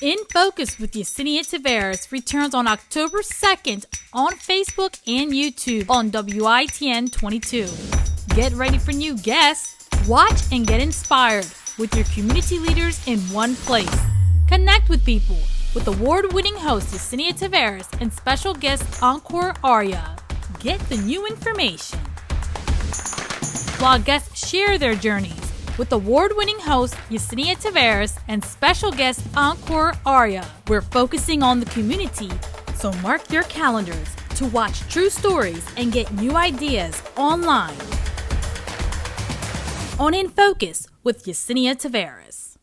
In Focus with Yesenia Taveras returns on October 2nd on Facebook and YouTube on WITN 22. Get ready for new guests, watch and get inspired with your community leaders in one place. Connect with people with award-winning host Yesenia Taveras and special guest Ankur Arya. Get the new information. While guests share their journeys with award-winning host Yesenia Taveras and special guest Ankur Arya. We're focusing on the community, so mark your calendars to watch true stories and get new ideas online. On In Focus with Yesenia Taveras.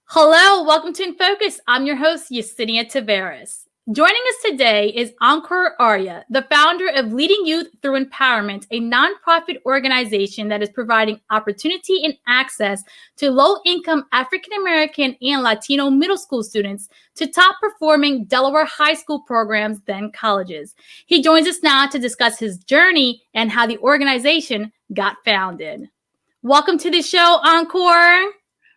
Hello, welcome to In Focus. I'm your host, Yesenia Taveras. Joining us today is Ankur Arya, the founder of Leading Youth Through Empowerment, a nonprofit organization that is providing opportunity and access to low-income African-American and Latino middle school students to top-performing Delaware high school programs, then colleges. He joins us now to discuss his journey and how the organization got founded. Welcome to the show, Ankur.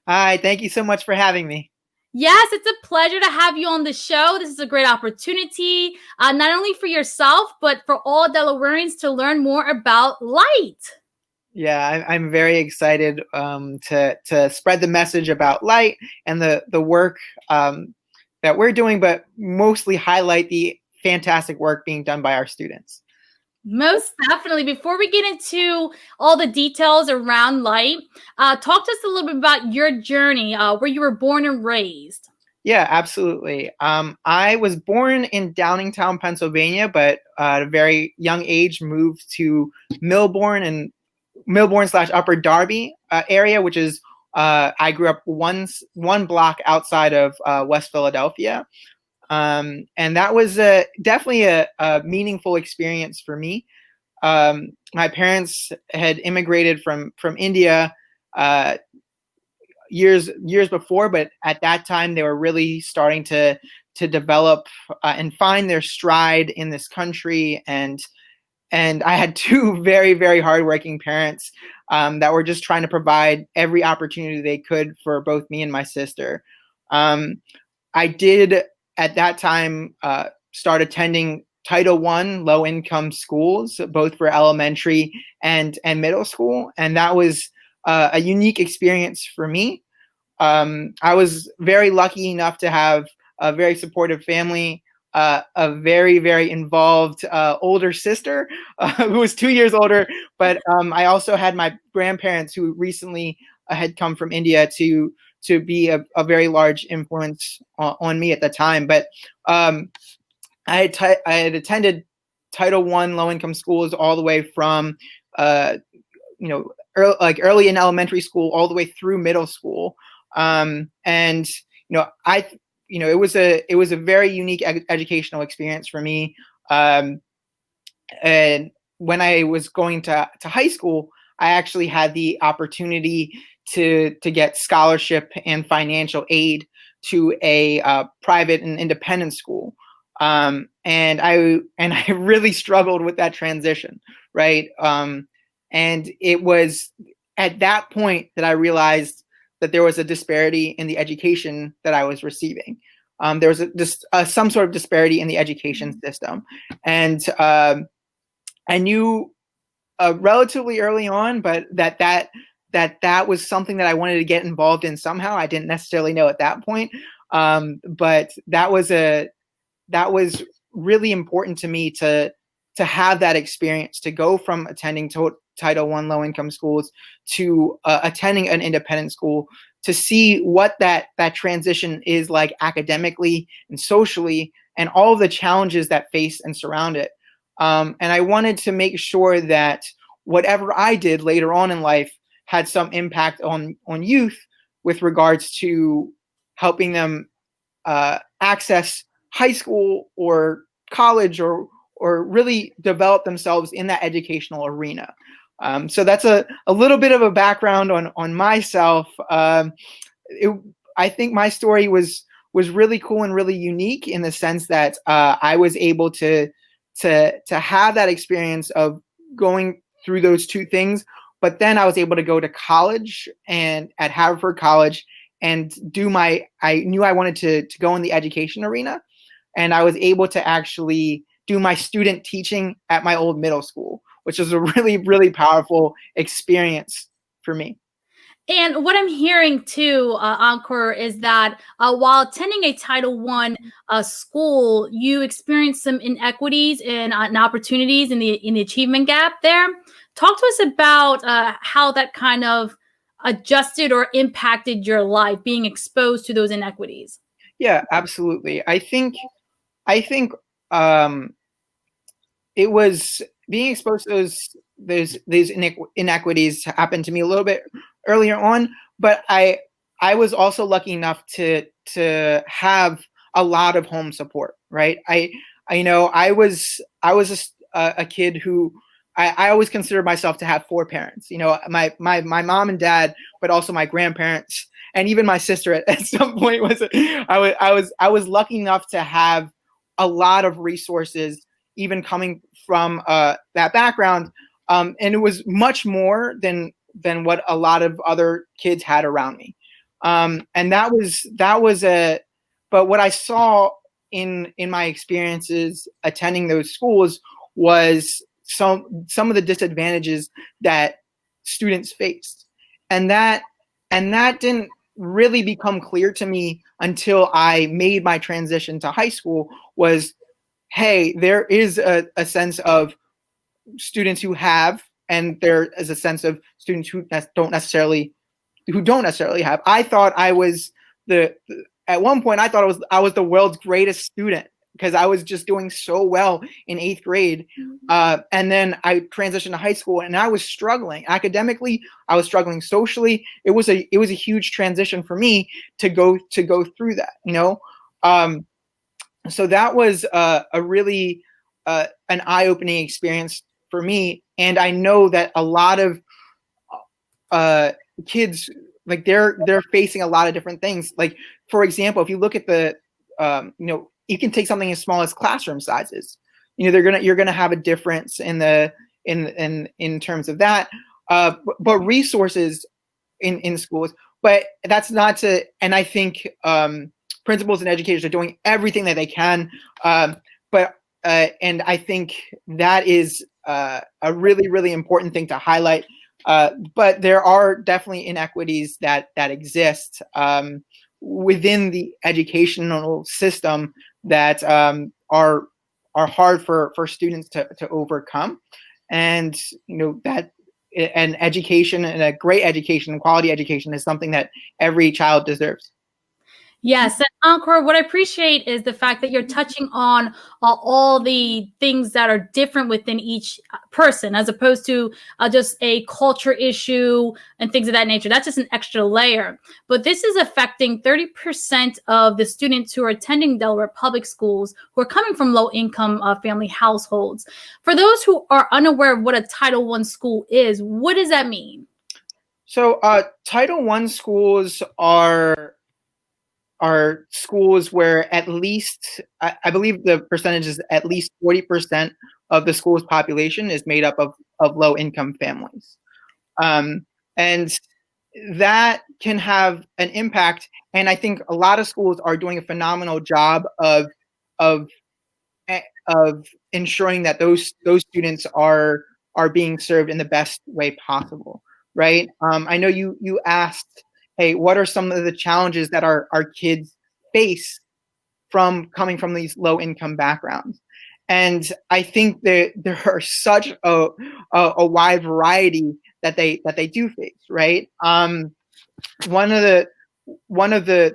Hi, thank you so much for having me. Yes, it's a pleasure to have you on the show. This is a great opportunity, not only for yourself, but for all Delawareans to learn more about LYTE. Yeah, I'm very excited to spread the message about LYTE and the work that we're doing, but mostly highlight the fantastic work being done by our students. Most definitely. Before we get into all the details around LYTE, talk to us a little bit about your journey, where you were born and raised. Yeah, absolutely. I was born in Downingtown, Pennsylvania, but at a very young age moved to Millbourne / Upper Darby area, which is I grew up one block outside of West Philadelphia. And that was definitely a meaningful experience for me. My parents had immigrated from India years before, but at that time they were really starting to develop and find their stride in this country. And I had two very, very hardworking parents that were just trying to provide every opportunity they could for both me and my sister. I did at that time start attending Title I low-income schools, both for elementary and middle school. And that was a unique experience for me. I was very lucky enough to have a very supportive family, a very, very involved older sister who was 2 years older. But I also had my grandparents who recently had come from India to be a very large influence on me at the time. But I had attended Title I low-income schools all the way from, early in elementary school all the way through middle school. It was a very unique educational experience for me. And when I was going to high school, I actually had the opportunity to get scholarship and financial aid to a private and independent school. And I really struggled with that transition, right? And it was at that point that I realized that there was a disparity in the education that I was receiving. There was some sort of disparity in the education system. And I knew relatively early on, but that was something that I wanted to get involved in somehow. I didn't necessarily know at that point, but that was really important to me to have that experience, to go from attending Title I low-income schools to attending an independent school, to see what that transition is like academically and socially, and all of the challenges that face and surround it. And I wanted to make sure that whatever I did later on in life had some impact on youth with regards to helping them access high school or college or really develop themselves in that educational arena. So that's a little bit of a background on myself. I think my story was really cool and really unique in the sense that I was able to have that experience of going through those two things. But then I was able to go to college and at Haverford College I knew I wanted to go in the education arena, and I was able to actually do my student teaching at my old middle school, which was a really, really powerful experience for me. And what I'm hearing too, Ankur, is that while attending a Title I school, you experienced some inequities and opportunities in the achievement gap there. Talk to us about how that kind of adjusted or impacted your life, being exposed to those inequities. Yeah, absolutely. I think it was being exposed to these inequities happened to me a little bit earlier on, but I was also lucky enough to have a lot of home support, right? I was a kid who I always considered myself to have four parents, my mom and dad, but also my grandparents, and even my sister at some point I was lucky enough to have a lot of resources, even coming from that background, and it was much more than what a lot of other kids had around me, and that was but what I saw in my experiences attending those schools was some of the disadvantages that students faced, and that didn't really become clear to me until I made my transition to high school. Was, hey, there is a sense of students who have, and there is a sense of students who don't necessarily have. I thought I was at one point I thought I was the world's greatest student because I was just doing so well in 8th grade. And then I transitioned to high school and I was struggling academically. I was struggling socially. It was a huge transition for me to go through that, so that was a really an eye-opening experience for me. And I know that a lot of kids, like they're facing a lot of different things. Like, for example, if you look at the, you can take something as small as classroom sizes. You're gonna have a difference in terms of that. But resources in schools. But that's not to. And I think principals and educators are doing everything that they can. But I think that is a really, really important thing to highlight. But there are definitely inequities that exist within the educational system that are hard for students to overcome. And that an education, and a great education and quality education, is something that every child deserves. Yes, and Ankur, what I appreciate is the fact that you're touching on all the things that are different within each person, as opposed to just a culture issue and things of that nature. That's just an extra layer. But this is affecting 30% of the students who are attending Delaware public schools who are coming from low-income family households. For those who are unaware of what a Title I school is, what does that mean? So Title I schools are schools where at least, I believe the percentage is at least 40% of the school's population is made up of low-income families. And that can have an impact. And I think a lot of schools are doing a phenomenal job of ensuring that those students are being served in the best way possible, right? I know you asked, hey, what are some of the challenges that our kids face from coming from these low-income backgrounds? And I think that there are such a wide variety that they do face, right? One of the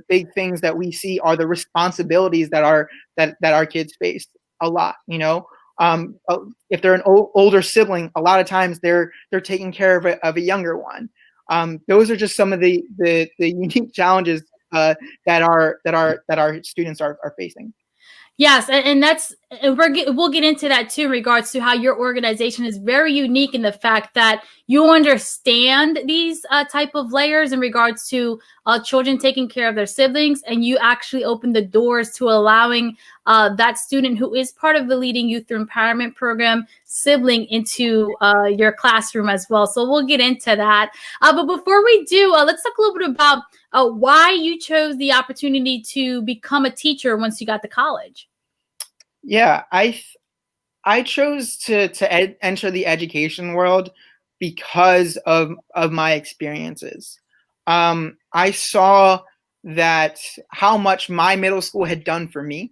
big things that we see are the responsibilities that our kids face a lot. If they're an older sibling, a lot of times they're taking care of a younger one. Those are just some of the unique challenges that our students are facing. Yes, and we'll get into that too in regards to how your organization is very unique in the fact that you understand these type of layers in regards to children taking care of their siblings, and you actually open the doors to allowing that student who is part of the Leading Youth Through Empowerment program sibling into your classroom as well. So we'll get into that. But before we do, let's talk a little bit about why you chose the opportunity to become a teacher once you got to college. Yeah, I chose to enter the education world because of my experiences. I saw that how much my middle school had done for me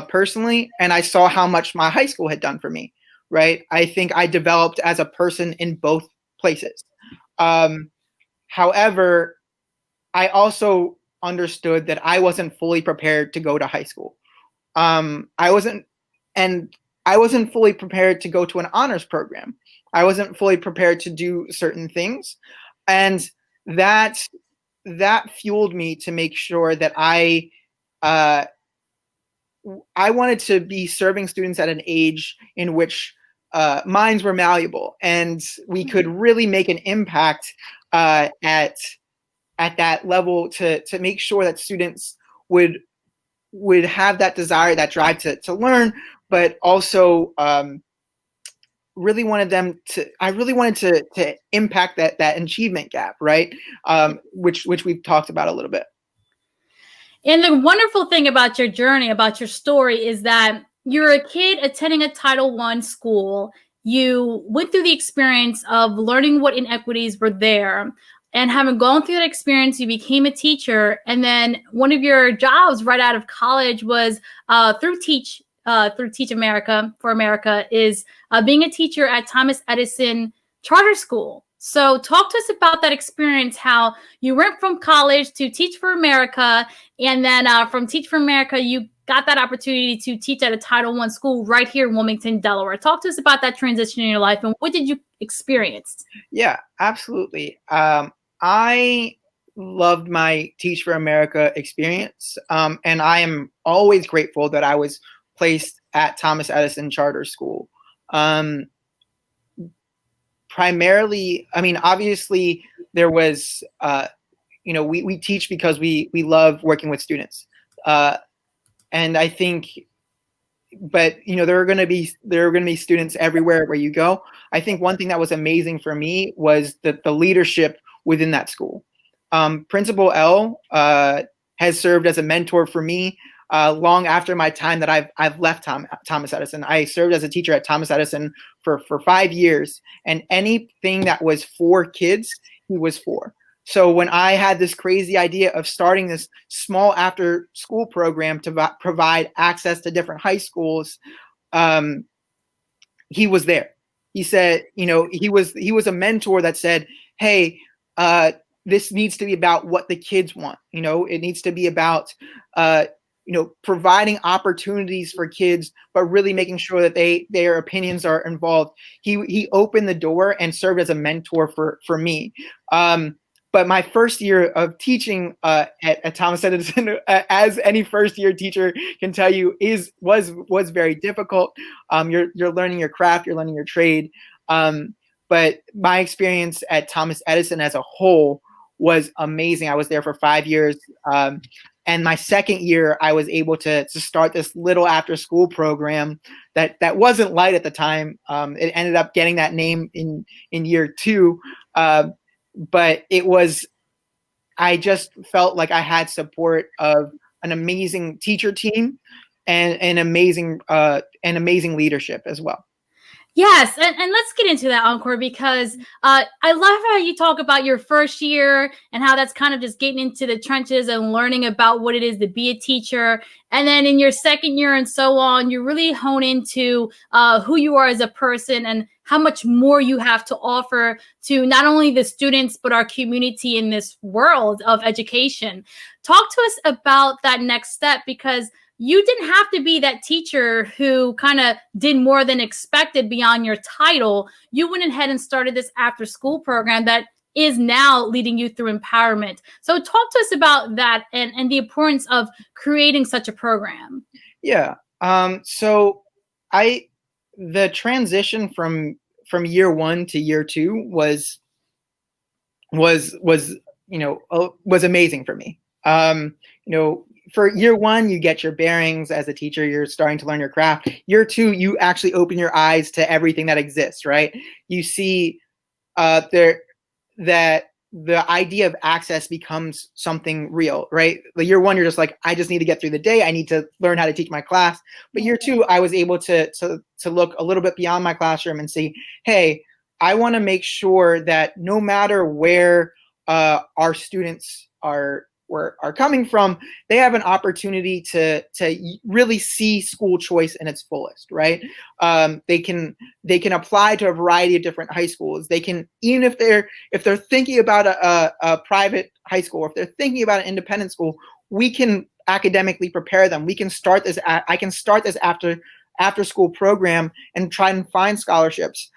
personally, and I saw how much my high school had done for me, right? I think I developed as a person in both places. However, I also understood that I wasn't fully prepared to go to high school. I wasn't fully prepared to go to an honors program. I wasn't fully prepared to do certain things. And that fueled me to make sure that I wanted to be serving students at an age in which minds were malleable and we could really make an impact at that level to make sure that students would have that desire, that drive to learn, but also really wanted to impact that achievement gap, right? Which we've talked about a little bit. And the wonderful thing about your journey, about your story, is that you're a kid attending a Title I school. You went through the experience of learning what inequities were there. And having gone through that experience, you became a teacher. And then one of your jobs right out of college was through Teach America for America is being a teacher at Thomas Edison Charter School. So talk to us about that experience, how you went from college to Teach for America. And then from Teach for America, you got that opportunity to teach at a Title I school right here in Wilmington, Delaware. Talk to us about that transition in your life and what did you experience? Yeah, absolutely. I loved my Teach for America experience, and I am always grateful that I was placed at Thomas Edison Charter School. Primarily, I mean, obviously, there was, we teach because we love working with students, and I think, but there are going to be students everywhere where you go. I think one thing that was amazing for me was the leadership within that school. Principal L has served as a mentor for me long after my time that I've left Thomas Edison. I served as a teacher at Thomas Edison for 5 years, and anything that was for kids, he was for. So when I had this crazy idea of starting this small after school program to provide access to different high schools, he was there. He said, he was a mentor that said, hey, this needs to be about what the kids want. It needs to be about, providing opportunities for kids, but really making sure that their opinions are involved. He opened the door and served as a mentor for me. But my first year of teaching at Thomas Edison, as any first year teacher can tell you, was very difficult. You're learning your craft, you're learning your trade. But my experience at Thomas Edison as a whole was amazing. I was there for 5 years. And my second year, I was able to start this little after school program that wasn't LYTE at the time. It ended up getting that name in year 2. But I just felt like I had support of an amazing teacher team and an amazing leadership as well. Yes, and let's get into that, Ankur, because I love how you talk about your first year and how that's kind of just getting into the trenches and learning about what it is to be a teacher. And then in your second year and so on, you really hone into who you are as a person and how much more you have to offer to not only the students, but our community in this world of education. Talk to us about that next step, because you didn't have to be that teacher who kind of did more than expected beyond your title. You went ahead and started this after school program that is now Leading Youth Through Empowerment. So talk to us about that and the importance of creating such a program. Yeah. So the transition from year 1 to year 2 was amazing for me. for year one, you get your bearings as a teacher. You're starting to learn your craft. Year two, you actually open your eyes to everything that exists, right? You see that the idea of access becomes something real, right? Like year one, you're just like, I just need to get through the day. I need to learn how to teach my class. But year two, I was able to look a little bit beyond my classroom and see, hey, I want to make sure that no matter where our students are coming from, they have an opportunity to really see school choice in its fullest, right? They can apply to a variety of different high schools. They can, even if they're thinking about a private high school, or if they're thinking about an independent school, we can academically prepare them. We can start this. I can start this after school program and try and find scholarships,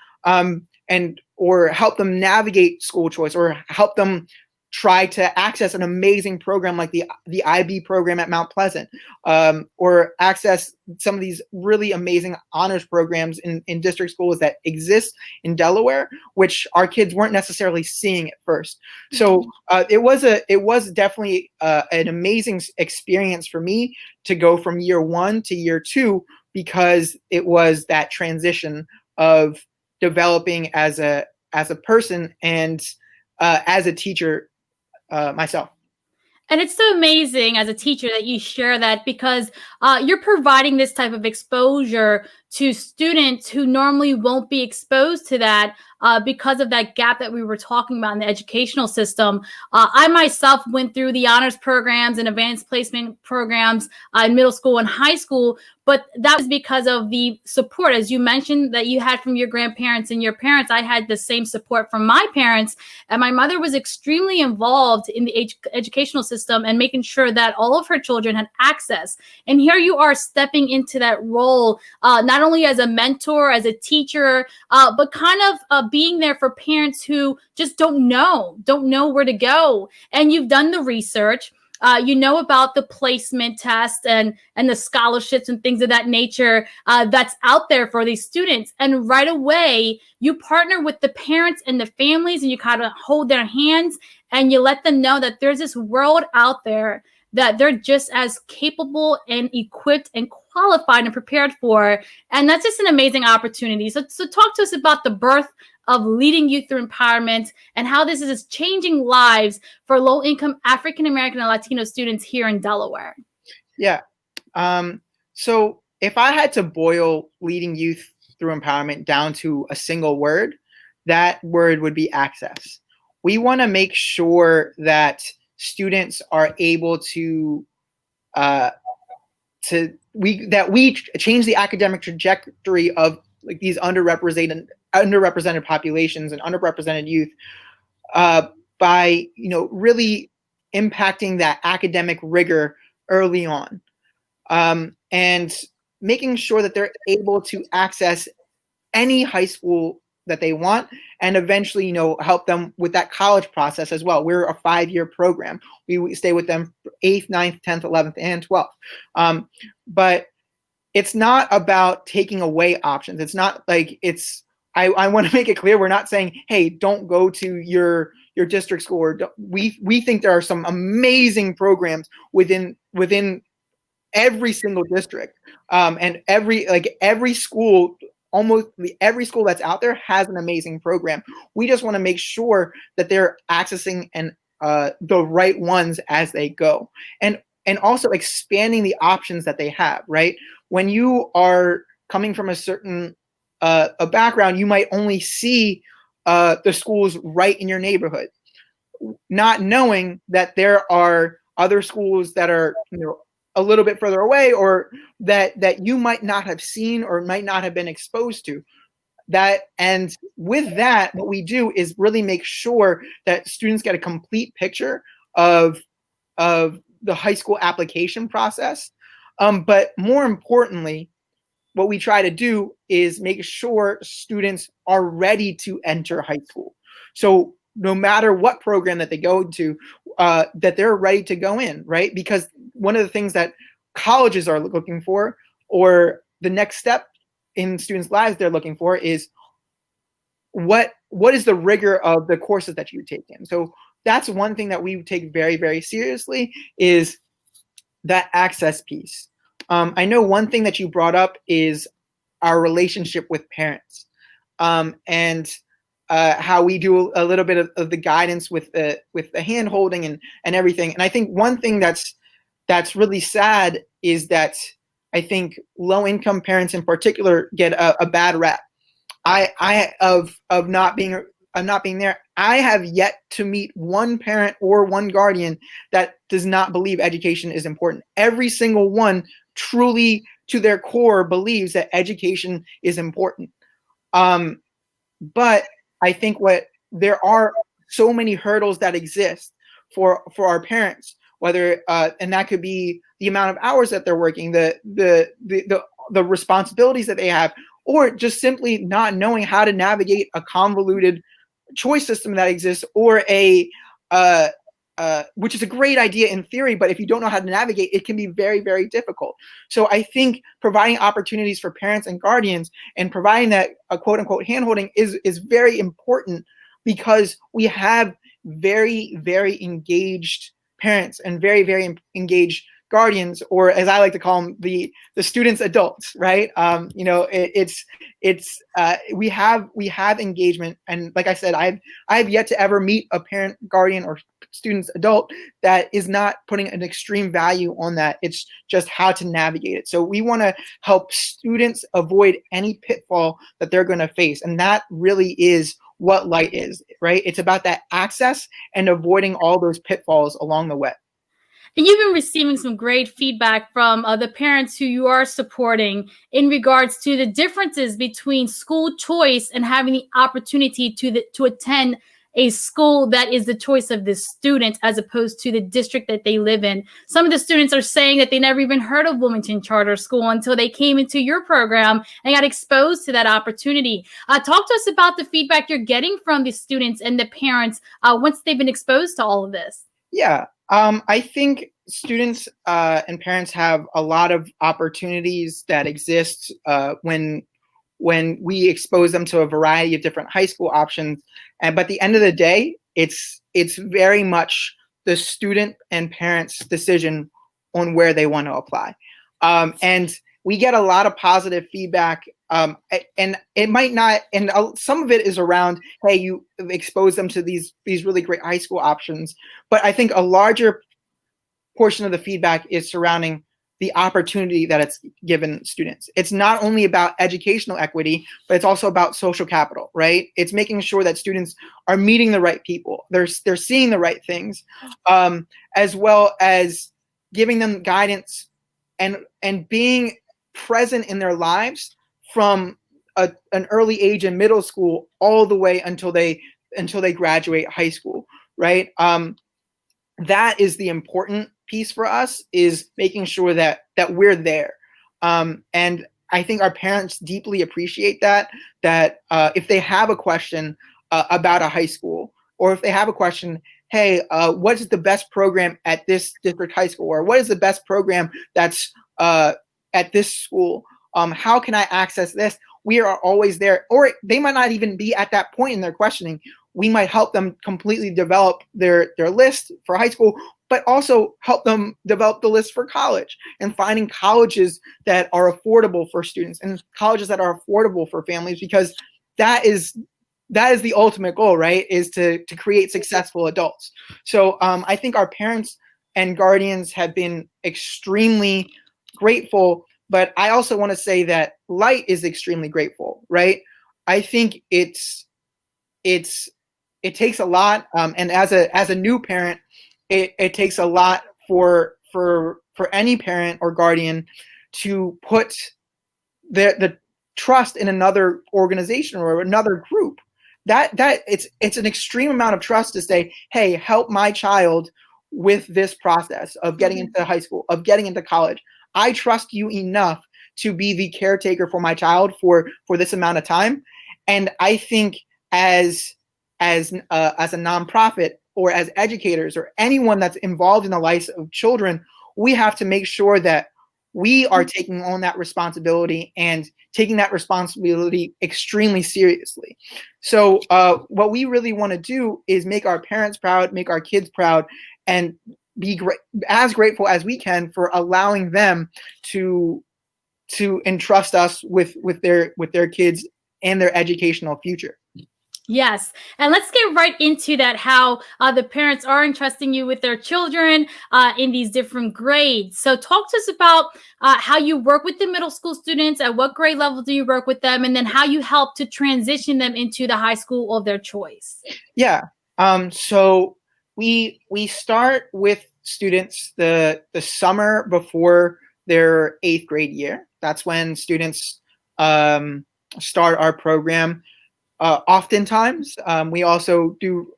or help them navigate school choice, or help them try to access an amazing program like the IB program at Mount Pleasant, or access some of these really amazing honors programs in district schools that exist in Delaware, which our kids weren't necessarily seeing at first. So it was definitely an amazing experience for me to go from year one to year two, because it was that transition of developing as a person and as a teacher myself. And it's so amazing as a teacher that you share that, because you're providing this type of exposure to students who normally won't be exposed to that because of that gap that we were talking about in the educational system. I myself went through the honors programs and advanced placement programs in middle school and high school, but that was because of the support, as you mentioned, that you had from your grandparents and your parents. I had the same support from my parents, and my mother was extremely involved in the educational system and making sure that all of her children had access. And here you are stepping into that role, not only as a mentor, as a teacher, but kind of being there for parents who just don't know where to go. And you've done the research. You know about the placement test and the scholarships and things of that nature that's out there for these students. And right away, you partner with the parents and the families, and you kind of hold their hands and you let them know that there's this world out there that they're just as capable and equipped and qualified and prepared for. And that's just an amazing opportunity. So talk to us about the birth of Leading Youth Through Empowerment and how this is changing lives for low-income African-American and Latino students here in Delaware. Yeah. So if I had to boil Leading Youth Through Empowerment down to a single word, that word would be access. We want to make sure that students are able to we change the academic trajectory of like these underrepresented populations and underrepresented youth by really impacting that academic rigor early on, and making sure that they're able to access any high school that they want, and eventually, help them with that college process as well. We're a 5-year program. We stay with them 8th, 9th, 10th, 11th, and 12th. But it's not about taking away options. It's not like I want to make it clear, we're not saying, hey, don't go to your district school. Or we think there are some amazing programs within every single district, and every school. Almost every school that's out there has an amazing program. We just want to make sure that they're accessing the right ones as they go, and also expanding the options that they have. Right, when you are coming from a certain a background, you might only see the schools right in your neighborhood, not knowing that there are other schools that are a little bit further away, or that you might not have seen or might not have been exposed to. That, and with that, what we do is really make sure that students get a complete picture of the high school application process. But more importantly, what we try to do is make sure students are ready to enter high school. So no matter what program that they go to, that they're ready to go in, right? Because one of the things that colleges are looking for, or the next step in students' lives they're looking for, is what is the rigor of the courses that you take in. So that's one thing that we take very, very seriously, is that access piece. I know one thing that you brought up is our relationship with parents, and how we do a little bit of the guidance with the hand holding and everything. And I think one thing that's really sad is that I think low income parents in particular get a bad rap. Of not being there. I have yet to meet one parent or one guardian that does not believe education is important. Every single one truly to their core believes that education is important. But I think there are so many hurdles that exist for our parents, whether and that could be the amount of hours that they're working, the responsibilities that they have, or just simply not knowing how to navigate a convoluted choice system that exists, or which is a great idea in theory, but if you don't know how to navigate, it can be very, very difficult. So I think providing opportunities for parents and guardians and providing that quote unquote handholding is very important, because we have very, very engaged parents and very, very engaged guardians, or as I like to call them, the students' adults, right? We have engagement, and like I said, I've yet to ever meet a parent, guardian, or student's adult that is not putting an extreme value on that. It's just how to navigate it. So we want to help students avoid any pitfall that they're going to face, and that really is what LYTE is, right? It's about that access and avoiding all those pitfalls along the way. And you've been receiving some great feedback from the parents who you are supporting in regards to the differences between school choice and having the opportunity to attend a school that is the choice of the student as opposed to the district that they live in. Some of the students are saying that they never even heard of Wilmington Charter School until they came into your program and got exposed to that opportunity. Talk to us about the feedback you're getting from the students and the parents once they've been exposed to all of this. Yeah. I think students and parents have a lot of opportunities that exist when we expose them to a variety of different high school options. But at the end of the day, it's very much the student and parents' decision on where they want to apply. And we get a lot of positive feedback, and it might not, and some of it is around, hey, you expose them to these really great high school options. But I think a larger portion of the feedback is surrounding the opportunity that it's given students. It's not only about educational equity, but it's also about social capital, right? It's making sure that students are meeting the right people. They're seeing the right things, as well as giving them guidance and being present in their lives from an early age in middle school all the way until they graduate high school, right? That is the important piece for us, is making sure that we're there. And I think our parents deeply appreciate that if they have a question about a high school, or if they have a question, hey, what is the best program at this district high school? Or what is the best program that's at this school? How can I access this? We are always there. Or they might not even be at that point in their questioning. We might help them completely develop their list for high school, but also help them develop the list for college, and finding colleges that are affordable for students and colleges that are affordable for families, because that is the ultimate goal, right? Is to create successful adults. So I think our parents and guardians have been extremely grateful, but I also want to say that LYTE is extremely grateful, right? I think it takes a lot, and as a new parent, it takes a lot for any parent or guardian to put the trust in another organization or another group. That it's an extreme amount of trust to say, hey, help my child with this process of getting into high school, of getting into college. I trust you enough to be the caretaker for my child for this amount of time. And I think as a nonprofit, or as educators, or anyone that's involved in the lives of children, we have to make sure that we are taking on that responsibility and taking that responsibility extremely seriously. So what we really want to do is make our parents proud, make our kids proud, and be as grateful as we can for allowing them to entrust us with their kids and their educational future. Yes. And let's get right into that, how the parents are entrusting you with their children in these different grades. So talk to us about how you work with the middle school students. At what grade level do you work with them? And then how you help to transition them into the high school of their choice. Yeah. So we start with students the summer before their 8th grade year. That's when students start our program. Oftentimes, we also do,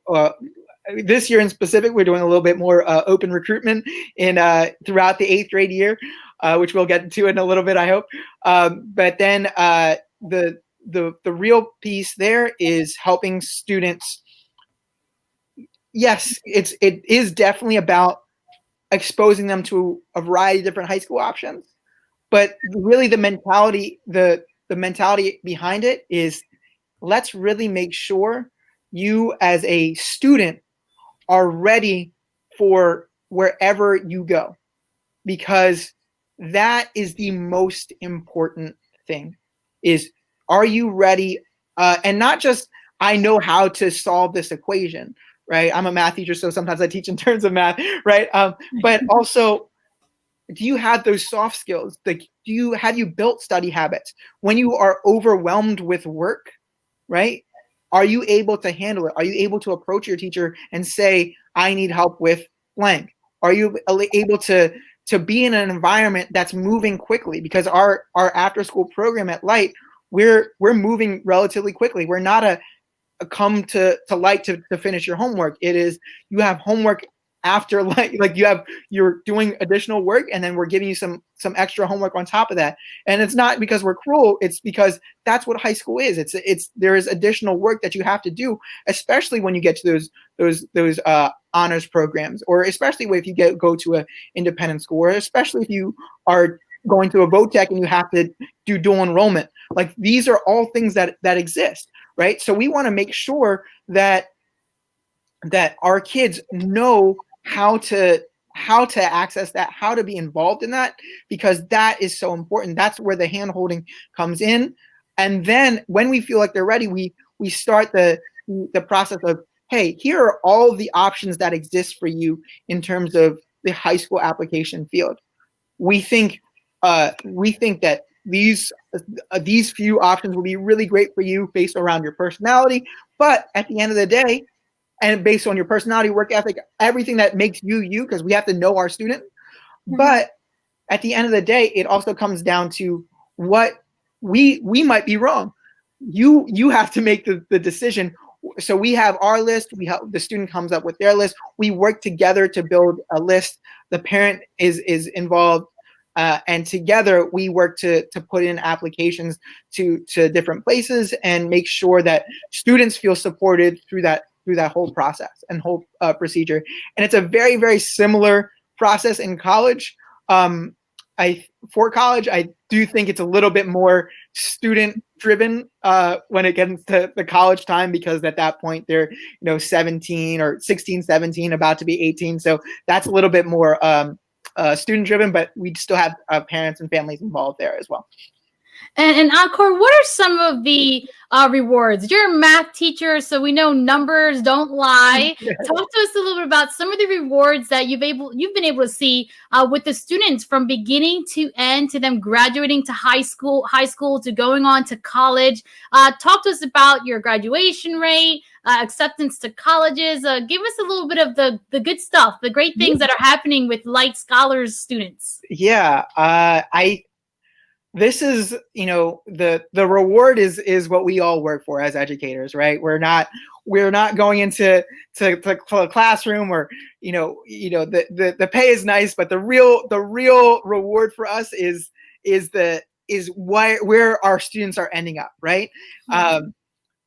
this year in specific, we're doing a little bit more open recruitment throughout the 8th grade year, which we'll get to in a little bit, I hope. But then the real piece there is helping students. Yes, it is definitely about exposing them to a variety of different high school options, but really the mentality behind it is, let's really make sure you as a student are ready for wherever you go, because that is the most important thing, is, are you ready? And not just, I know how to solve this equation, right? I'm a math teacher, so sometimes I teach in terms of math, right? But also, do you have those soft skills? Like, have you built study habits? When you are overwhelmed with work, right? Are you able to handle it? Are you able to approach your teacher and say, I need help with blank? Are you able to be in an environment that's moving quickly? Because our after school program at LYTE, we're moving relatively quickly. We're not a come to LYTE to finish your homework. It is, you have homework after LYTE, like you're doing additional work, and then we're giving you some extra homework on top of that. And it's not because we're cruel, it's because that's what high school is. There is additional work that you have to do, especially when you get to those honors programs, or especially if you go to an independent school, or especially if you are going to a VOTEC and you have to do dual enrollment. Like, these are all things that exist, right? So we want to make sure that our kids know how to access that, how to be involved in that, because that is so important. That's where the hand-holding comes in. And then when we feel like they're ready, we start the process of, hey, here are all the options that exist for you in terms of the high school application field. We think that these few options will be really great for you based around your personality, but at the end of the day, and based on your personality, work ethic, everything that makes you, because we have to know our student. Mm-hmm. But at the end of the day, it also comes down to what we might be wrong. You have to make the decision. So we have our list. The student comes up with their list. We work together to build a list. The parent is involved, and together we work to put in applications to different places and make sure that students feel supported through that whole process and whole procedure. And it's a very, very similar process in college. For college, I do think it's a little bit more student driven when it gets to the college time, because at that point they're 17 or 16, 17, about to be 18. So that's a little bit more student driven, but we still have parents and families involved there as well. And Ankur, what are some of the rewards? You're a math teacher, so we know numbers don't lie. Talk to us a little bit about some of the rewards that you've been able to see with the students from beginning to end, to them graduating to high school to going on to college. Talk to us about your graduation rate, acceptance to colleges. Give us a little bit of the good stuff, the great things that are happening with LYTE Scholars students. Yeah, this is, the reward is what we all work for as educators, right? We're not going into the classroom, or the pay is nice, but the real reward for us is where our students are ending up, right? Mm-hmm.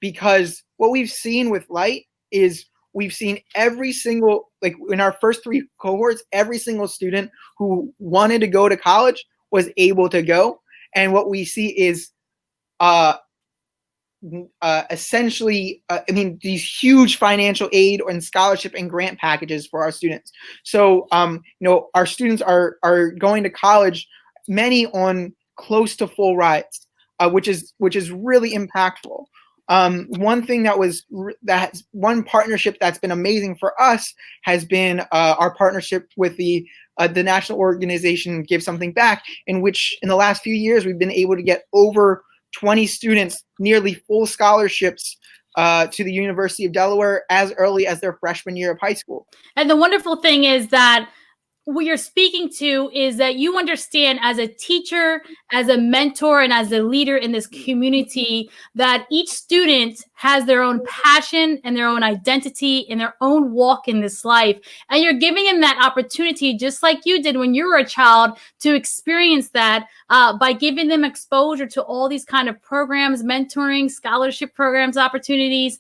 Because what we've seen with LYTE is we've seen every single, like in our first 3 cohorts, every single student who wanted to go to college was able to go. And what we see is essentially, these huge financial aid and scholarship and grant packages for our students. So, our students are going to college, many on close to full rides, which is really impactful. One partnership that's been amazing for us has been our partnership with the national organization Give Something Back, in which in the last few years we've been able to get over 20 students nearly full scholarships to the University of Delaware as early as their freshman year of high school. And the wonderful thing is that what you're speaking to is that you understand as a teacher, as a mentor, and as a leader in this community that each student has their own passion and their own identity and their own walk in this life. And you're giving them that opportunity, just like you did when you were a child, to experience that by giving them exposure to all these kind of programs, mentoring, scholarship programs, opportunities,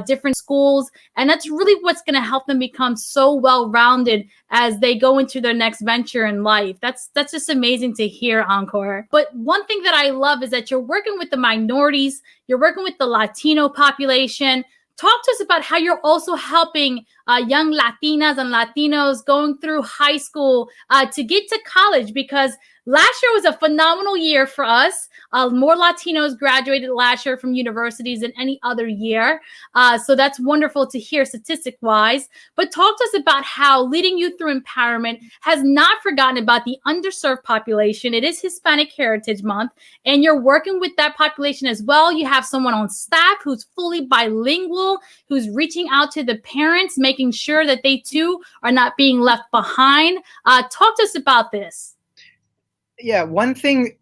different schools. And that's really what's going to help them become so well-rounded as they go into their next venture in life. That's just amazing to hear, Ankur. But one thing that I love is that you're working with the minorities, you're working with the Latino population. Talk to us about how you're also helping young Latinas and Latinos going through high school to get to college, because last year was a phenomenal year for us. More Latinos graduated last year from universities than any other year. So that's wonderful to hear statistic-wise. But talk to us about how Leading Youth Through Empowerment has not forgotten about the underserved population. It is Hispanic Heritage Month, and you're working with that population as well. You have someone on staff who's fully bilingual, who's reaching out to the parents, making sure that they too are not being left behind. Talk to us about this. Yeah, one thing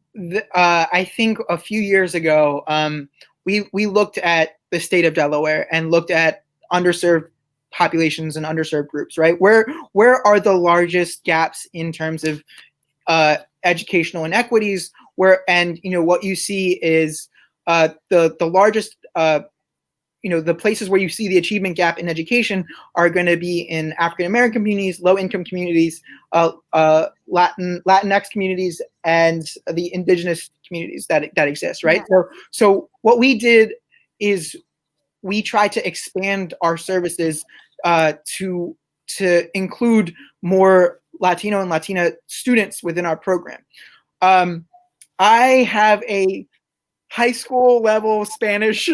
I think a few years ago, we looked at the state of Delaware and looked at underserved populations and underserved groups, right? Where are the largest gaps in terms of educational inequities? What you see is the largest the places where you see the achievement gap in education are going to be in African-American communities, low-income communities, Latinx communities, and the indigenous communities that exist, right? Yeah. So what we did is we tried to expand our services to include more Latino and Latina students within our program. I have a high school level Spanish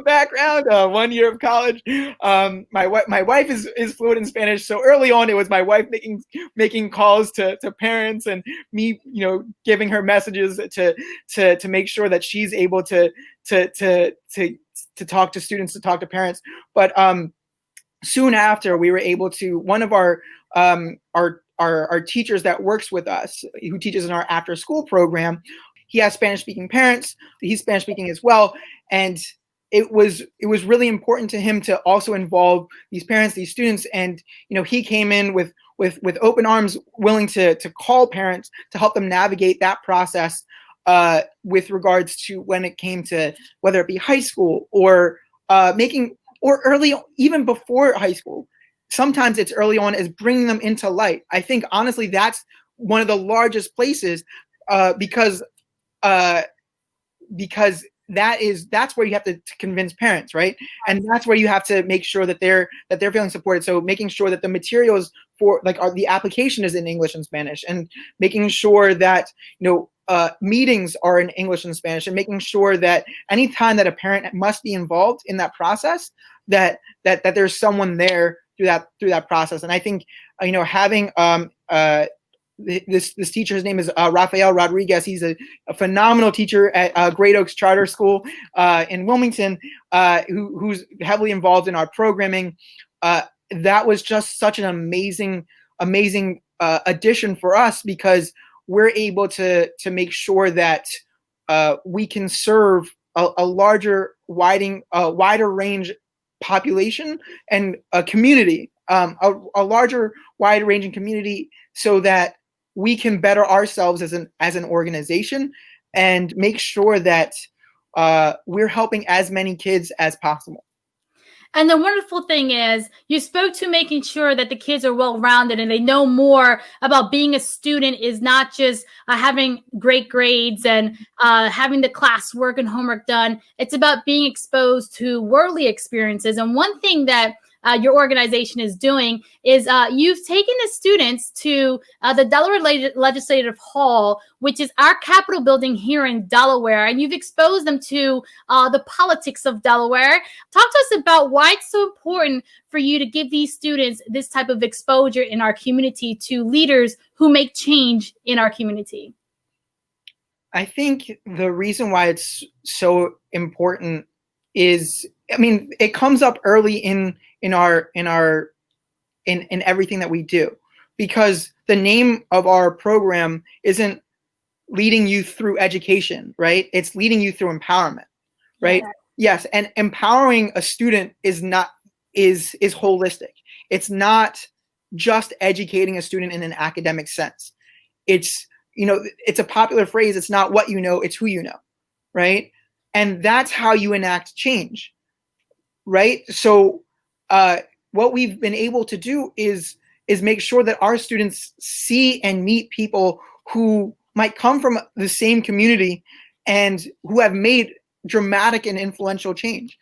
background, 1 year of college. My wife is fluent in Spanish, so early on it was my wife making calls to parents and me, giving her messages to make sure that she's able to talk to students, to talk to parents. But soon after, we were able to, one of our teachers that works with us, who teaches in our after school program, he has Spanish-speaking parents. He's Spanish-speaking as well, and it was really important to him to also involve these parents, these students, and he came in with open arms, willing to call parents to help them navigate that process with regards to when it came to whether it be high school or early, even before high school. Sometimes it's early on as bringing them into LYTE. I think honestly that's one of the largest places because that's where you have to convince parents, right? And that's where you have to make sure that they're feeling supported. So making sure that the materials for the application is in English and Spanish, and making sure that meetings are in English and Spanish, and making sure that anytime that a parent must be involved in that process, that there's someone there through that process. And I think having this teacher, his name is Rafael Rodriguez. He's a phenomenal teacher at Great Oaks Charter School in Wilmington, who's heavily involved in our programming. That was just such an amazing addition for us, because we're able to make sure that we can serve a wider range population and a community, a larger, wide-ranging community, so that we can better ourselves as an organization and make sure that we're helping as many kids as possible. And the wonderful thing is you spoke to making sure that the kids are well-rounded and they know more about being a student is not just having great grades and having the classwork and homework done. It's about being exposed to worldly experiences. And one thing that your organization is doing is you've taken the students to the Delaware Legislative Hall, which is our Capitol building here in Delaware, and you've exposed them to the politics of Delaware. Talk to us about why it's so important for you to give these students this type of exposure in our community to leaders who make change in our community. I think the reason why it's so important is, I mean, it comes up early in everything that we do, because the name of our program isn't leading you through education, right? It's leading you through empowerment, right? Yeah. Yes, and empowering a student is holistic. It's not just educating a student in an academic sense. It's, it's a popular phrase. It's not what you know, it's who you know, right? And that's how you enact change, right? So what we've been able to do is make sure that our students see and meet people who might come from the same community and who have made dramatic and influential change.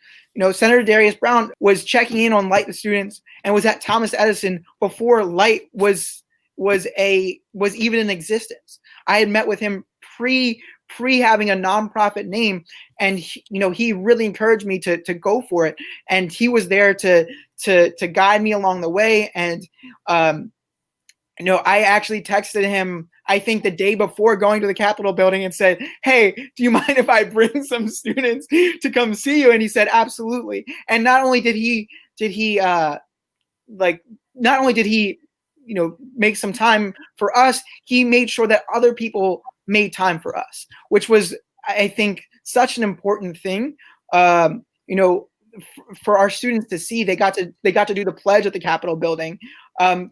Senator Darius Brown was checking in on LYTE students and was at Thomas Edison before LYTE was even in existence. I had met with him pre having a nonprofit name, and he really encouraged me to go for it, and he was there to guide me along the way. And I actually texted him, I think the day before going to the Capitol building, and said, "Hey, do you mind if I bring some students to come see you?" And he said, "Absolutely." And not only did he make some time for us, he made sure that other people made time for us, which was, I think, such an important thing. For our students to see, they got to do the pledge at the Capitol building.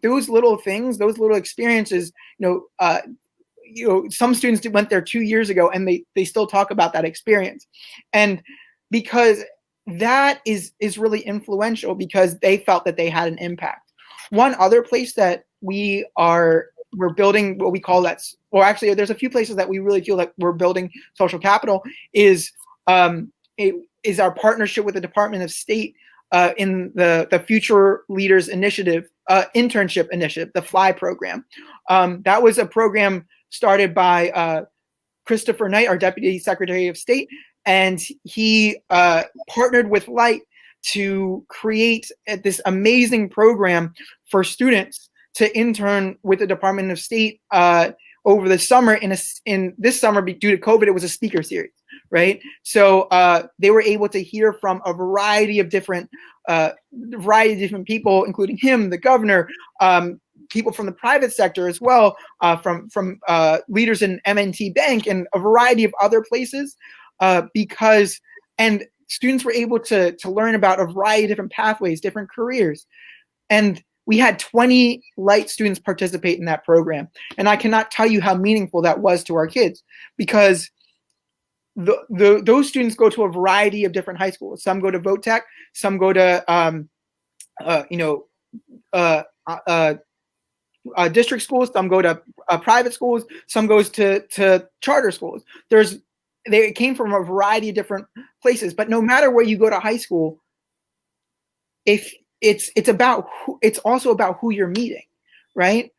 Those little things, those little experiences, some students went there 2 years ago and they still talk about that experience. And because that is really influential, because they felt that they had an impact. One other place that we're building what we call that, or actually there's a few places that we really feel like we're building social capital, is our partnership with the Department of State in the Future Leaders Initiative, internship initiative, the FLY program. That was a program started by Christopher Knight, our Deputy Secretary of State, and he partnered with LYTE to create this amazing program for students to intern with the Department of State over the summer. In this summer, due to COVID, it was a speaker series, right? So they were able to hear from a variety of different people, including him, the governor, people from the private sector as well, from leaders in M&T Bank and a variety of other places, and students were able to learn about a variety of different pathways, different careers. And we had 20 LYTE students participate in that program. And I cannot tell you how meaningful that was to our kids, because those students go to a variety of different high schools. Some go to VOTEC, some go to district schools, some go to private schools, some goes to charter schools. They came from a variety of different places. But no matter where you go to high school, if it's also about who you're meeting, right?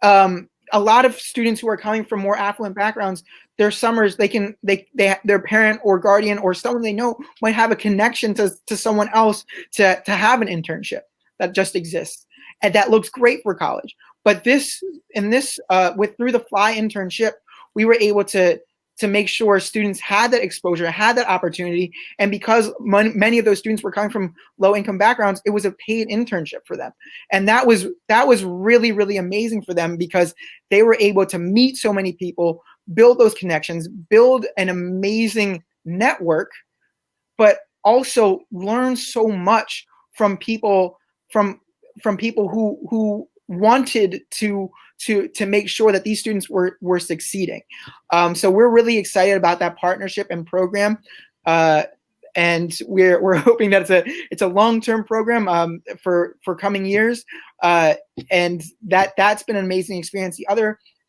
A lot of students who are coming from more affluent backgrounds, their summers, their parent or guardian or someone they know might have a connection to someone else to have an internship that just exists, and that looks great for college. But through the FLY internship, we were able to make sure students had that exposure, had that opportunity. And because many of those students were coming from low income backgrounds, it was a paid internship for them. And that was really, really amazing for them, because they were able to meet so many people, build those connections, build an amazing network, but also learn so much from people, from people who wanted to make sure that these students were succeeding. So we're really excited about that partnership and program. and we're hoping that it's a long-term program for coming years, and that's been an amazing experience.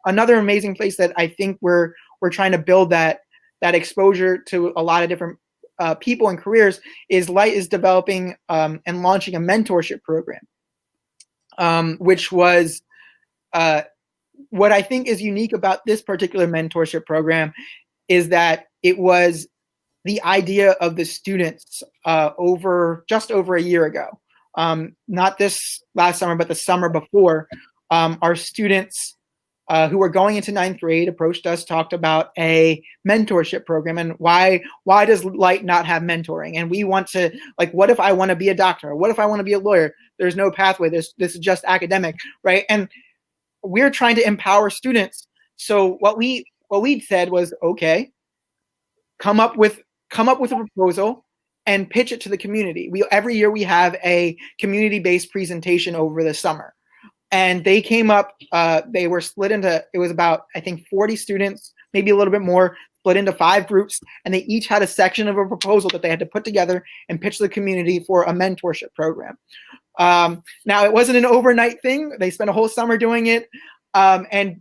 Another amazing place that I think we're trying to build that exposure to a lot of different people and careers is LYTE is developing and launching a mentorship program, which was what I think is unique about this particular mentorship program is that it was the idea of the students just over a year ago. Not this last summer, but the summer before, our students who were going into 9th grade approached us, talked about a mentorship program and why does LYTE not have mentoring? And we want to, like, what if I want to be a doctor? What if I want to be a lawyer? There's no pathway. This is just academic, right? And we're trying to empower students. So what we said was, okay, come up with a proposal and pitch it to the community. Every year we have a community-based presentation over the summer. And they came up, they were split into, it was about, I think, 40 students, maybe a little bit more, split into 5 groups, and they each had a section of a proposal that they had to put together and pitch to the community for a mentorship program. Now, it wasn't an overnight thing. They spent a whole summer doing it, and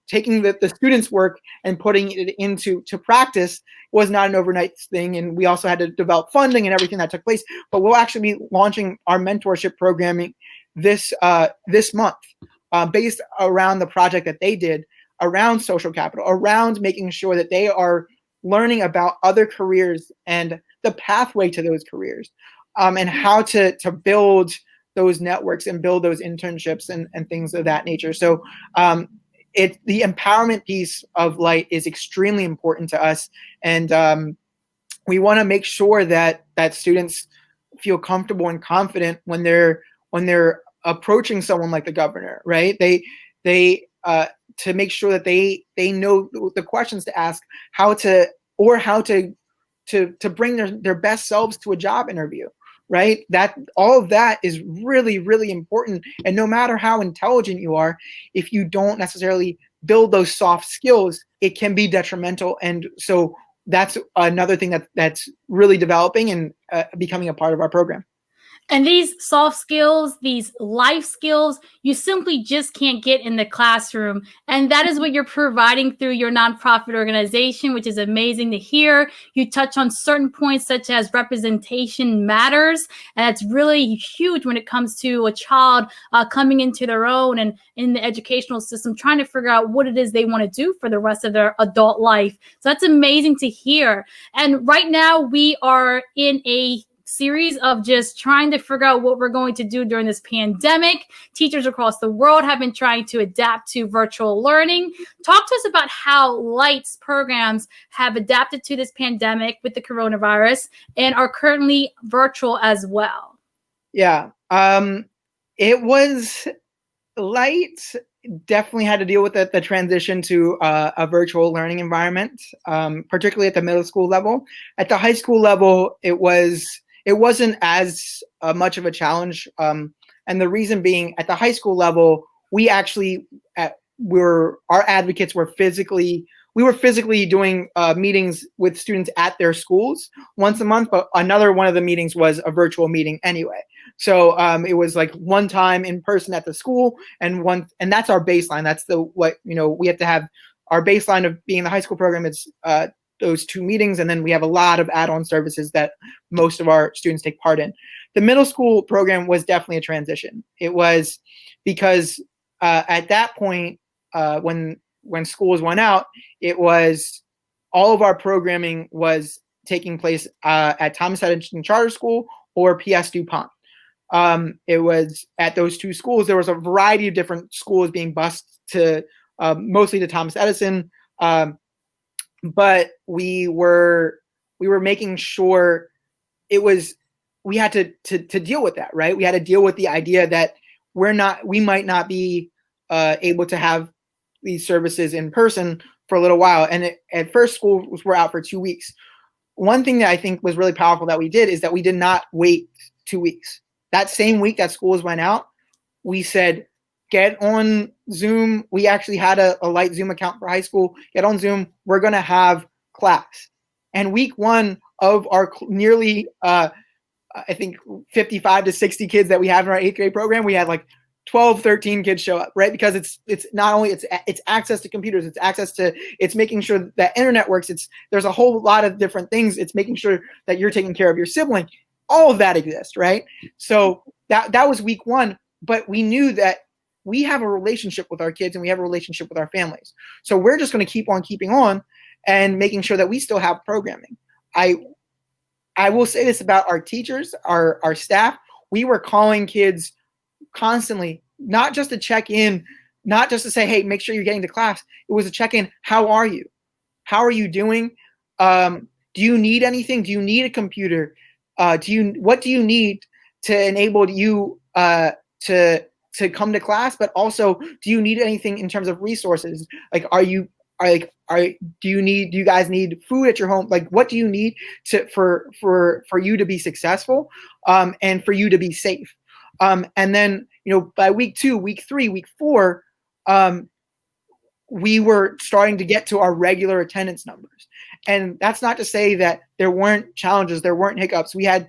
taking the students' work and putting it into practice was not an overnight thing. And we also had to develop funding and everything that took place. But we'll actually be launching our mentorship programming this month, based around the project that they did around social capital, around making sure that they are learning about other careers and the pathway to those careers, and how to build those networks and build those internships and things of that nature. So the empowerment piece of LYTE is extremely important to us, and we want to make sure that students feel comfortable and confident when they're approaching someone like the governor, right? They to make sure that they know the questions to ask, how to bring their best selves to a job interview, right? That all of that is really, really important. And no matter how intelligent you are, if you don't necessarily build those soft skills, it can be detrimental. And so that's another thing that's really developing and becoming a part of our program. And these soft skills, these life skills, you simply just can't get in the classroom. And that is what you're providing through your nonprofit organization, which is amazing to hear. You touch on certain points such as representation matters. And that's really huge when it comes to a child coming into their own and in the educational system, trying to figure out what it is they want to do for the rest of their adult life. So that's amazing to hear. And right now we are in a series of just trying to figure out what we're going to do during this pandemic. Teachers across the world have been trying to adapt to virtual learning. Talk to us about how LYTE's programs have adapted to this pandemic with the coronavirus and are currently virtual as well. Yeah, it was LYTE definitely had to deal with the transition to a virtual learning environment, particularly at the middle school level. At the high school level, it wasn't as much of a challenge. And the reason being, at the high school level, we actually our advocates were physically doing meetings with students at their schools once a month, but another one of the meetings was a virtual meeting anyway. So it was like one time in person at the school and that's our baseline. That's we have to have our baseline of being in the high school program. It's those 2 meetings, and then we have a lot of add-on services that most of our students take part in. The middle school program was definitely a transition. It was because at that point, when schools went out, it was all of our programming was taking place at Thomas Edison Charter School or PS DuPont. It was at those 2 schools. There was a variety of different schools being bused to mostly to Thomas Edison. But we were making sure we had to deal with that, right? We had to deal with the idea that we might not be able to have these services in person for a little while. And at first, schools were out for 2 weeks. One thing that I think was really powerful that we did is that we did not wait 2 weeks. That same week that schools went out, we said, get on Zoom. We actually had a LYTE Zoom account for high school. Get on Zoom. We're going to have class. And week 1, of our nearly, I think 55 to 60 kids that we have in our 8th grade program, we had like 12, 13 kids show up, right? Because it's not only it's access to computers, it's making sure that internet works. There's a whole lot of different things. It's making sure that you're taking care of your sibling. All of that exists, right? So that was week 1, but we knew that we have a relationship with our kids and we have a relationship with our families. So we're just going to keep on keeping on and making sure that we still have programming. I will say this about our teachers, our staff. We were calling kids constantly, not just to check in, not just to say, hey, make sure you're getting to class. It was a check-in. How are you? How are you doing? Do you need anything? Do you need a computer? What do you need to enable you to come to class? But also, do you need anything in terms of resources? Like, do you guys need food at your home? Like, what do you need for you to be successful, and for you to be safe? And then, by week 2, week 3, week 4, we were starting to get to our regular attendance numbers. And that's not to say that there weren't challenges, there weren't hiccups. We had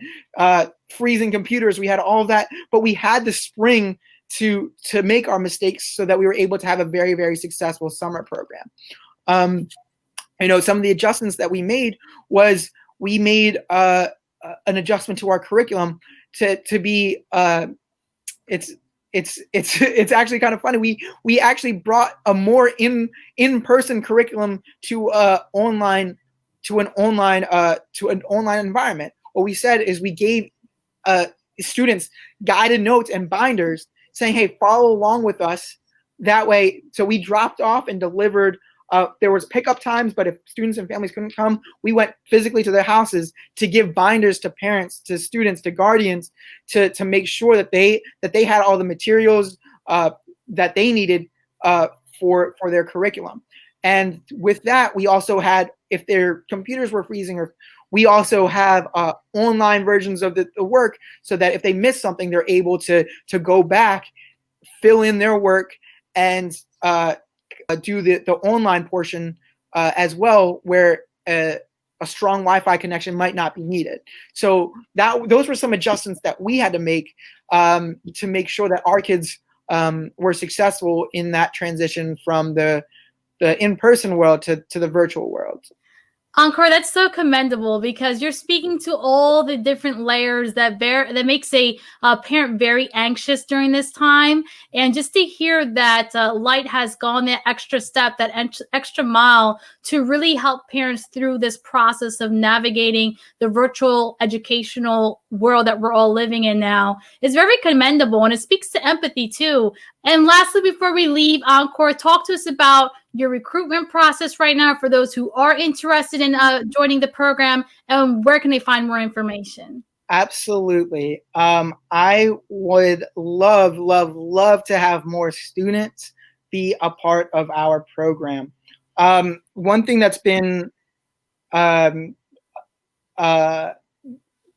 freezing computers, we had all of that, but we had the spring to make our mistakes so that we were able to have a very, very successful summer program. Some of the adjustments that we made was we made an adjustment to our curriculum to be it's actually kind of funny. We actually brought a more in-person curriculum to an online environment. What we said is we gave students guided notes and binders saying, hey, follow along with us. That way, so we dropped off and delivered. There was pickup times, but if students and families couldn't come, we went physically to their houses to give binders to parents, to students, to guardians, to make sure that they had all the materials that they needed for their curriculum. And with that, we also had, if their computers were freezing, or we also have online versions of the work, so that if they miss something, they're able to go back, fill in their work, and do the online portion as well, where a strong Wi-Fi connection might not be needed. So those were some adjustments that we had to make sure that our kids were successful in that transition from the in-person world to the virtual world. Ankur, that's so commendable, because you're speaking to all the different layers that makes a parent very anxious during this time. And just to hear that LYTE has gone that extra step, that extra mile to really help parents through this process of navigating the virtual educational world that we're all living in now is very commendable. And it speaks to empathy too. And lastly, before we leave, Ankur, talk to us about your recruitment process right now for those who are interested in joining the program, and where can they find more information? Absolutely. I would love to have more students be a part of our program. One thing that's been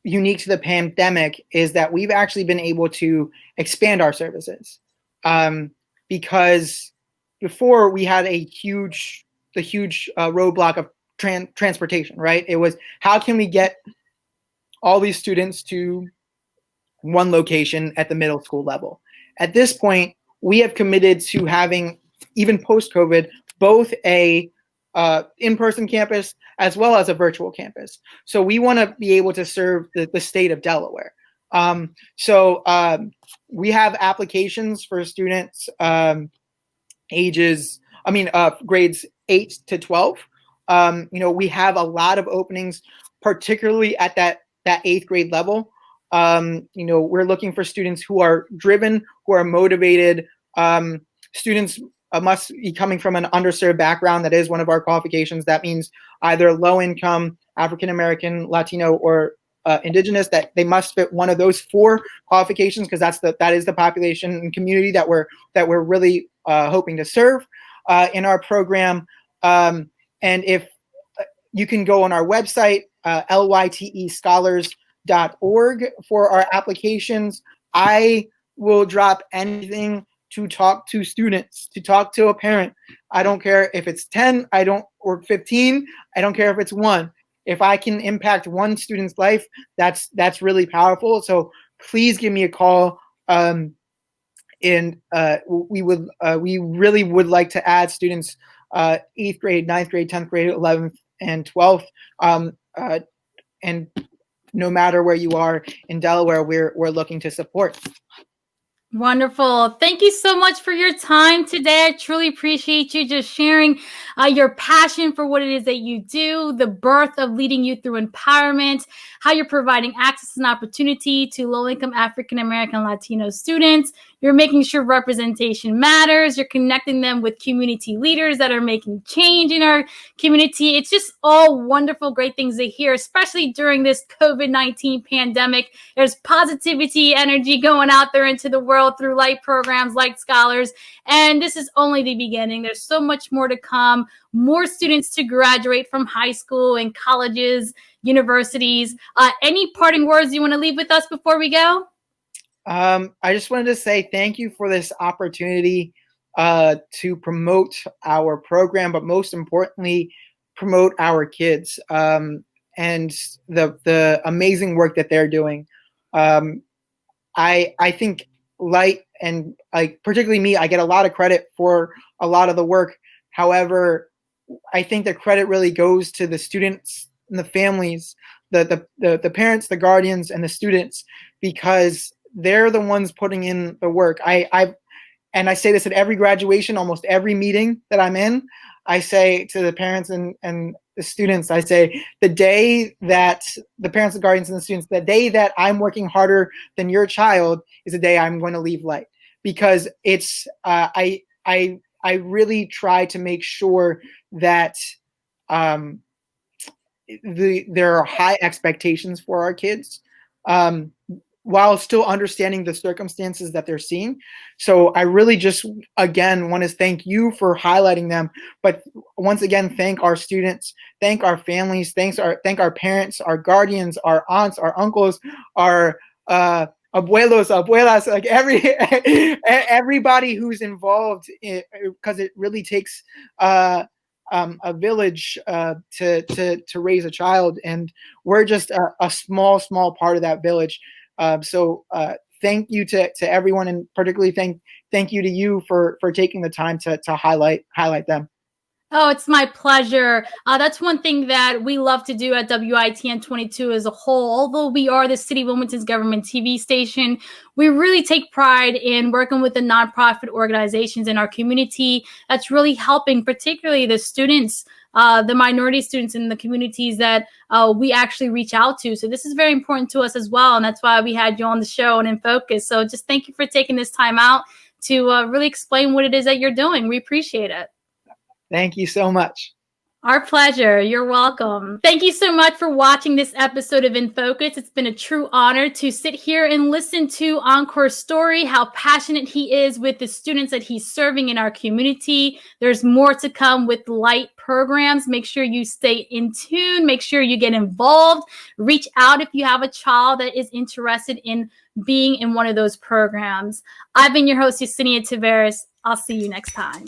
unique to the pandemic is that we've actually been able to expand our services. Because before we had the huge roadblock of transportation, right? It was, how can we get all these students to one location at the middle school level? At this point, we have committed to having, even post-COVID, both a in-person campus as well as a virtual campus. So we want to be able to serve the state of Delaware. We have applications for students grades 8 to 12. We have a lot of openings, particularly at that 8th grade level. We're looking for students who are driven, who are motivated. Students must be coming from an underserved background. That is one of our qualifications. That means either low income, African American, Latino, or Indigenous. That they must fit one of those 4 qualifications, because that is the population and community that we're really hoping to serve in our program. And if you can go on our website, LYTE Scholars.org, for our applications. I will drop anything to talk to students, to talk to a parent. I don't care if it's 10, or 15. I don't care if it's 1. if I can impact one student's life, that's really powerful. So please give me a call. We really would like to add students 8th grade, 9th grade, 10th grade, 11th, and 12th. And no matter where you are in Delaware, we're looking to support. Wonderful. Thank you so much for your time today. I truly appreciate you just sharing your passion for what it is that you do, the birth of Leading Youth Through Empowerment, how you're providing access and opportunity to low-income African American Latino students. You're making sure representation matters. You're connecting them with community leaders that are making change in our community. It's just all wonderful, great things to hear, especially during this COVID-19 pandemic. There's positivity, energy going out there into the world through LYTE programs, LYTE Scholars. And this is only the beginning. There's so much more to come, more students to graduate from high school and colleges, universities. Any parting words you want to leave with us before we go? I just wanted to say thank you for this opportunity to promote our program, but most importantly, promote our kids and the amazing work that they're doing. I think LYTE, and particularly me, I get a lot of credit for a lot of the work. However, I think the credit really goes to the students and the families, the parents, the guardians, and the students, because they're the ones putting in the work. I say this at every graduation, almost every meeting that I'm in. I say to the parents and the students, I say, the day that the parents, the guardians, and the students, the day that I'm working harder than your child is the day I'm going to leave LYTE, because it's I really try to make sure that there are high expectations for our kids, while still understanding the circumstances that they're seeing. So I really just, again, want to thank you for highlighting them. But once again, thank our students, thank our families, thank our parents, our guardians, our aunts, our uncles, our abuelos, abuelas, like everybody who's involved, because it really takes a village to raise a child, and we're just a small part of that village. So thank you to everyone, and particularly thank you to you for taking the time to highlight them. Oh, it's my pleasure. That's one thing that we love to do at WITN 22 as a whole. Although we are the City of Wilmington's government TV station, we really take pride in working with the nonprofit organizations in our community that's really helping, particularly the students, the minority students in the communities that we actually reach out to. So this is very important to us as well. And that's why we had you on the show and in focus. So just thank you for taking this time out to really explain what it is that you're doing. We appreciate it. Thank you so much. Our pleasure. You're welcome. Thank you so much for watching this episode of In Focus. It's been a true honor to sit here and listen to Ankur's story, how passionate he is with the students that he's serving in our community. There's more to come with LYTE programs. Make sure you stay in tune. Make sure you get involved. Reach out if you have a child that is interested in being in one of those programs. I've been your host, Yesenia Taveras. I'll see you next time.